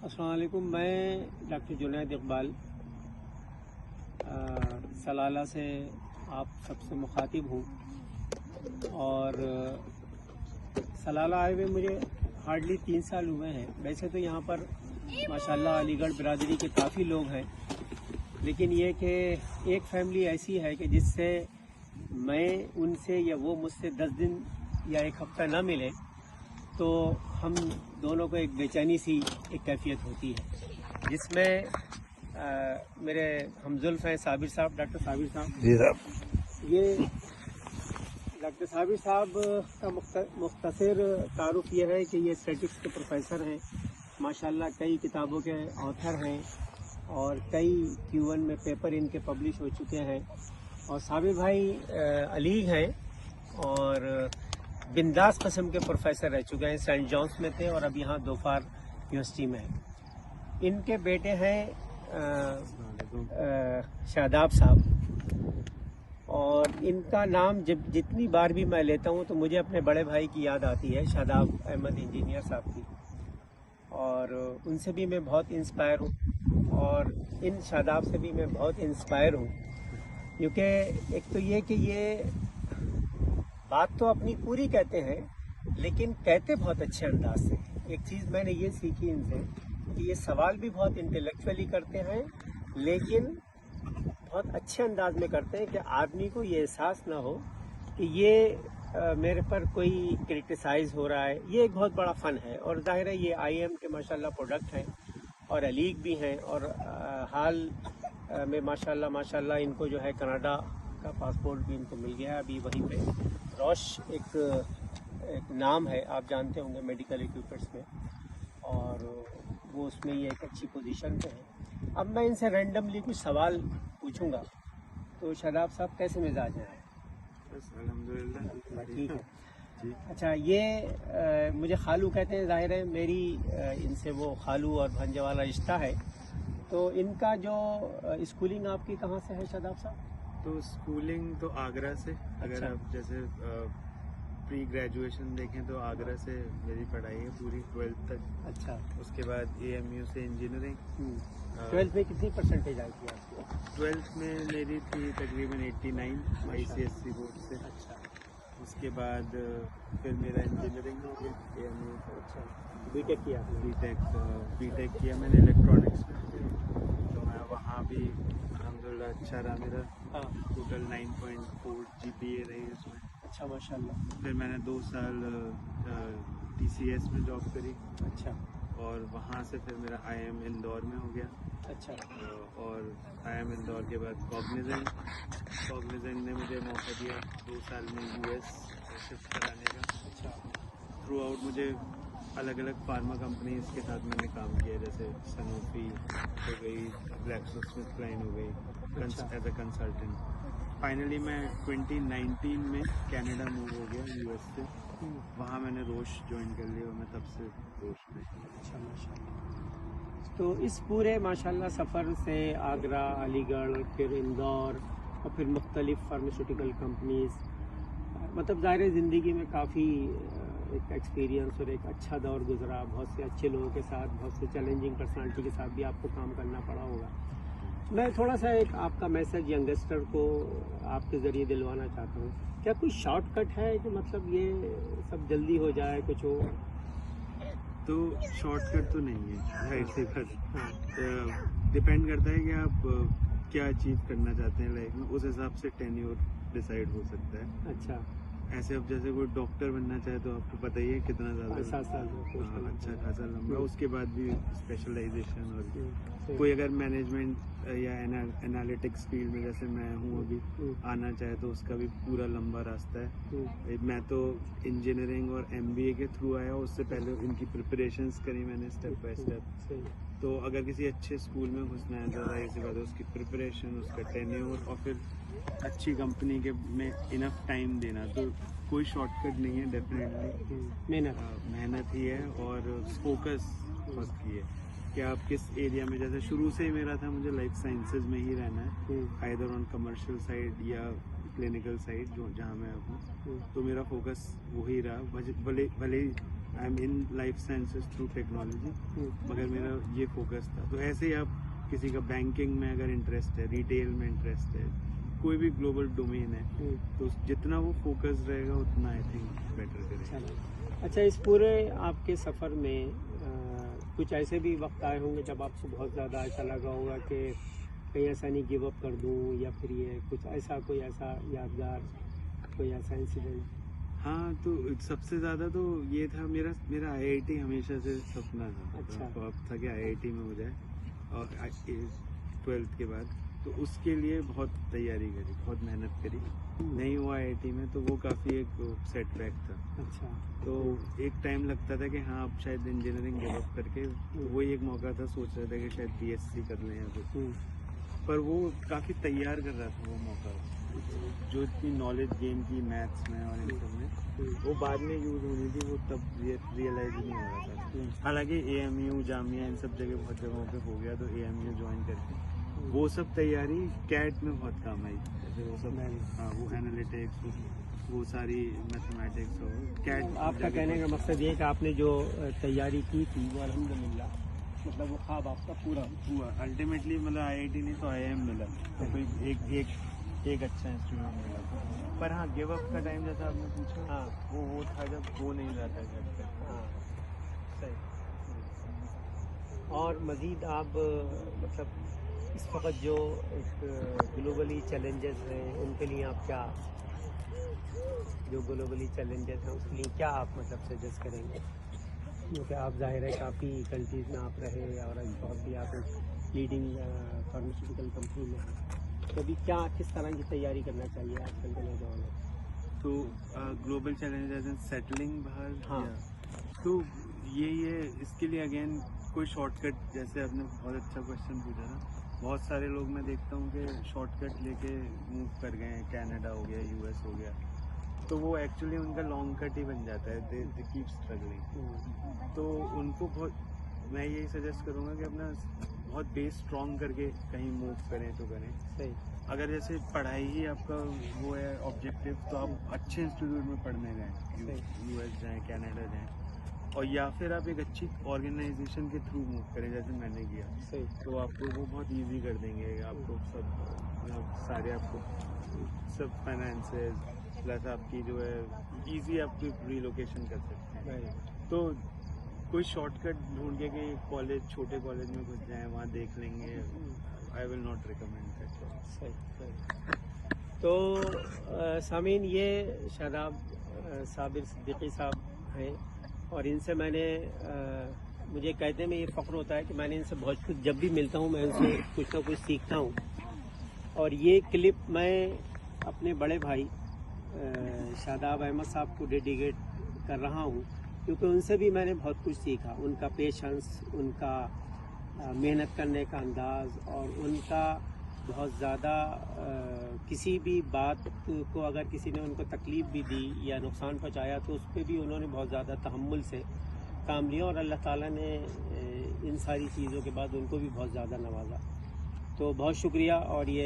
अस्सलाम वालेकुम। मैं डॉक्टर जुनैद इकबाल सलाला से आप सबसे मुखातिब हूँ। और सलाला आए हुए मुझे हार्डली 3 साल हुए हैं। वैसे तो यहाँ पर माशाल्लाह अलीगढ़ बिरादरी के काफ़ी लोग हैं, लेकिन ये कि एक फैमिली ऐसी है कि जिससे मैं उनसे या वो मुझसे 10 दिन या एक हफ्ता ना मिले तो हम दोनों को एक बेचैनी सी एक कैफियत होती है, जिसमें मेरे हमजुल्फ हैं साबिर साहब, डॉक्टर साबिर साहब। जी साहब। ये डॉक्टर साबिर साहब का मुख्तसर तारुफ ये है कि ये स्टैटिक्स के प्रोफेसर हैं, माशाल्लाह कई किताबों के ऑथर हैं और कई Q1 में पेपर इनके पब्लिश हो चुके हैं। और साबिर भाई अलीग हैं और बिंदास किस्म के प्रोफेसर रह चुके हैं। सेंट जॉन्स में थे और अब यहाँ दोफार यूनिवर्सिटी में हैं। इनके बेटे हैं शादाब साहब, और इनका नाम जब जितनी बार भी मैं लेता हूँ तो मुझे अपने बड़े भाई की याद आती है, शादाब अहमद इंजीनियर साहब की। और उनसे भी मैं बहुत इंस्पायर हूँ और इन शादाब से भी मैं बहुत इंस्पायर हूँ, क्योंकि एक तो ये कि ये बात तो अपनी पूरी कहते हैं लेकिन कहते बहुत अच्छे अंदाज से। एक चीज़ मैंने ये सीखी इनसे कि ये सवाल भी बहुत इंटेलेक्चुअली करते हैं, लेकिन बहुत अच्छे अंदाज में करते हैं कि आदमी को ये एहसास ना हो कि ये मेरे पर कोई क्रिटिसाइज हो रहा है। ये एक बहुत बड़ा फ़न है और जाहिर है ये IIM के माशाल्लाह प्रोडक्ट हैं और अलीग भी हैं। और हाल में माशाल्लाह इनको जो है कनाडा का पासपोर्ट भी इनको मिल गया है। अभी वहीं पे रोश एक नाम है, आप जानते होंगे मेडिकल इक्विपमेंट्स में, और वो उसमें ये एक अच्छी पोजीशन पे है। अब मैं इनसे रैंडमली कुछ सवाल पूछूंगा। तो शादाब साहब कैसे मिजाज हैं? बस अल्हम्दुलिल्लाह ठीक है जी। अच्छा, ये मुझे खालू कहते हैं। जाहिर है मेरी इनसे वो खालू और भांजे वाला रिश्ता है। तो इनका जो स्कूलिंग आपकी कहाँ से है शादाब साहब? तो स्कूलिंग तो आगरा से, अगर अच्छा। आप जैसे प्री ग्रेजुएशन देखें तो आगरा से मेरी पढ़ाई है पूरी 12th तक। अच्छा। उसके बाद AMU से इंजीनियरिंग। 12th में कितनी परसेंटेज आई थी आपकी? 12th में मेरी थी तकरीबन 89 ICSE बोर्ड से। अच्छा। उसके बाद फिर मेरा इंजीनियरिंग हो गया AMU से। अच्छा, बीटेक किया आपने? बीटेक किया मैंने इलेक्ट्रॉनिक्स में। तो मैं वहाँ भी अल्हम्दुलिल्लाह अच्छा रहा मेरा। हाँ। टोटल 9.4 GPA रही उसमें। अच्छा, माशाल्लाह। फिर मैंने 2 साल TCS में जॉब करी। अच्छा। और वहाँ से फिर मेरा IIM इंदौर में हो गया। अच्छा। और IIM इंदौर के बाद कॉग्निजेंट ने मुझे मौका दिया 2 साल में US शिफ्ट कराने का। अच्छा। थ्रू आउट मुझे अलग अलग फार्मा कंपनीज के साथ मैंने काम किया, जैसे सनोफी हो गई, ग्लैक्सोस्मिथक्लाइन हो गई, अच्छा। As a consultant. फाइनली मैं 2019 में कनाडा मूव हो गया US से। वहाँ मैंने रोश ज्वाइन कर लिया और मैं तब से रोश में। अच्छा, माशाल्लाह। तो इस पूरे माशाल्लाह सफ़र से आगरा, अलीगढ़, फिर इंदौर और फिर मुख्तलिफ़ फार्मास्यूटिकल कंपनीज़, मतलब ज़ाहिर ज़िंदगी में काफ़ी एक एक्सपीरियंस और एक अच्छा दौर गुजरा। बहुत से अच्छे लोगों के साथ, बहुत से चैलेंजिंग पर्सनालिटी के साथ भी आपको काम करना पड़ा होगा। मैं थोड़ा सा एक आपका मैसेज यंगस्टर को आपके ज़रिए दिलवाना चाहता हूँ। क्या कोई शॉर्टकट है कि मतलब ये सब जल्दी हो जाए कुछ हो? तो शॉर्टकट तो नहीं है, राइट से बस हाँ। डिपेंड करता है कि आप क्या अचीव करना चाहते हैं लाइफ में, उस हिसाब से टेन्योर डिसाइड हो सकता है। अच्छा। ऐसे अब जैसे कोई डॉक्टर बनना चाहे तो आपको पता ही है कितना ज़्यादा 7 साल अच्छा खासा लंबा, उसके बाद भी स्पेशलाइजेशन। और कोई कोई अगर मैनेजमेंट या एनालिटिक्स फील्ड में जैसे मैं हूँ अभी आना चाहे तो उसका भी पूरा लंबा रास्ता है। मैं तो इंजीनियरिंग और MBA के थ्रू आया, उससे पहले इनकी प्रिपरेशंस करी मैंने स्टेप बाय स्टेप। तो अगर किसी अच्छे स्कूल में घुसना है तो जाहिर सी बात है उसकी प्रिपरेशन, उसका टेन्योर और फिर अच्छी कंपनी के में इनफ टाइम देना। तो कोई शॉर्टकट नहीं है, डेफिनेटली मेहनत ही है और फोकस बहुत की है कि आप किस एरिया में। जैसे शुरू से ही मेरा था मुझे लाइफ साइंसेज में ही रहना है, आइदर ऑन कमर्शियल साइड या क्लिनिकल साइड जो जहाँ मैं हूँ। तो मेरा फोकस वही रहा, भले I am in life sciences through technology, मगर मेरा ये फोकस था। तो ऐसे ही आप किसी का बैंकिंग में अगर इंटरेस्ट है, रिटेल में इंटरेस्ट है, कोई भी ग्लोबल डोमेन है, तो जितना वो फोकस रहेगा उतना आई थिंक बेटर करेगा। अच्छा, इस पूरे आपके सफ़र में कुछ ऐसे भी वक्त आए होंगे जब आपको बहुत ज़्यादा ऐसा लगा होगा कि कहीं ऐसा नहीं गिव अप कर दूं, या फिर ये कुछ ऐसा कोई ऐसा यादगार कोई ऐसा इंसिडेंट? हाँ, तो सबसे ज़्यादा तो ये था, मेरा IIT हमेशा से सपना था। अच्छा। तो अब था कि IIT में हो जाए, और 12th के बाद तो उसके लिए बहुत तैयारी करी, बहुत मेहनत करी। नहीं हुआ IIT में, तो वो काफ़ी एक सेटबैक था। अच्छा। तो एक टाइम लगता था कि हाँ अब शायद इंजीनियरिंग गिव अप करके, तो वही एक मौका था, सोच रहे थे कि शायद BSc कर लें या कुछ, पर वो काफ़ी तैयार कर रहा था वो मौका, जो इतनी नॉलेज गेन की मैथ्स में और इन सब में, वो बाद में यूज़ होनी थी, वो तब रियलाइज नहीं हो रहा था। हालांकि AMU, जामिया, इन सब जगह बहुत जगहों पे हो गया, तो AMU ज्वाइन करके वो सब तैयारी कैट में बहुत काम आई। जैसे वो सब, हाँ, वो एनालिटिक्स, वो सारी मैथमेटिक्स हो कैट। आपका कहने का मकसद ये है कि आपने जो तैयारी की थी वो अल्हम्दुलिल्लाह मतलब वो ख्वाब आपका पूरा हुआ अल्टीमेटली, मतलब IIT नहीं तो IIM मिला, तो कोई एक अच्छा इंस्टीट्यूट मिला। पर हाँ, गिव अप का टाइम जैसा आपने पूछा, हाँ वो था जब हो नहीं रहा था घर पे। हाँ सही। और मज़ीद आप मतलब इस वक्त जो एक ग्लोबली चैलेंजेस हैं उनके लिए आप क्या, जो ग्लोबली चैलेंजेस हैं उसके लिए क्या आप मतलब सजेस्ट करेंगे? क्योंकि आप जाहिर है काफ़ी कंट्रीज़ में आप रहे और बहुत ही आप लीडिंग फार्मास्यूटिकल कंपनी में हैं, तो अभी क्या किस तरह की तैयारी करना चाहिए आजकल के नौजवानों को? तो ग्लोबल चैलेंजेस एंड सेटलिंग बाहर, हाँ। तो ये इसके लिए अगेन कोई शॉर्टकट, जैसे आपने बहुत अच्छा क्वेश्चन पूछा था, बहुत सारे लोग मैं देखता हूँ कि शॉर्टकट लेके मूव कर गए हैं, कनाडा हो गया, US हो गया, तो वो एक्चुअली उनका लॉन्ग कट ही बन जाता है, दे कीप स्ट्रगलिंग। तो उनको बहुत मैं यही सजेस्ट करूँगा कि अपना बहुत बेस स्ट्रॉन्ग करके कहीं मूव करें तो करें। सही। अगर जैसे पढ़ाई ही आपका वो है ऑब्जेक्टिव, तो आप अच्छे इंस्टीट्यूट में पढ़ने जाएँ, US जाएँ, कनाडा जाएँ, और या फिर आप एक अच्छी ऑर्गेनाइजेशन के थ्रू मूव करें जैसे मैंने किया। सही। तो आपको वो बहुत इजी कर देंगे, आपको सब सारे आपको सब फाइनेंसेस प्लस आपकी जो है इजी आपकी रिलोकेशन कर सकते हैं। तो कोई शॉर्टकट ढूंढ के कि कॉलेज, छोटे कॉलेज में घुस जाएं, वहाँ देख लेंगे, I will not recommend that. सही सही। तो सामीन, ये शादाब साबिर सिद्दीकी साहब हैं, और इनसे मैंने मुझे कहने में ये फ़ख्र होता है कि मैंने इनसे बहुत कुछ, जब भी मिलता हूँ मैं इनसे कुछ ना कुछ सीखता हूँ। और ये क्लिप मैं अपने बड़े भाई शादाब अहमद साहब को डेडिकेट कर रहा हूँ, क्योंकि उनसे भी मैंने बहुत कुछ सीखा। उनका पेशेंस, उनका मेहनत करने का अंदाज़, और उनका बहुत ज़्यादा किसी भी बात को अगर किसी ने उनको तकलीफ़ भी दी या नुकसान पहुँचाया तो उस पर भी उन्होंने बहुत ज़्यादा तहम्मुल से काम लिया, और अल्लाह ताला ने इन सारी चीज़ों के बाद उनको भी बहुत ज़्यादा नवाजा। तो बहुत शुक्रिया। और ये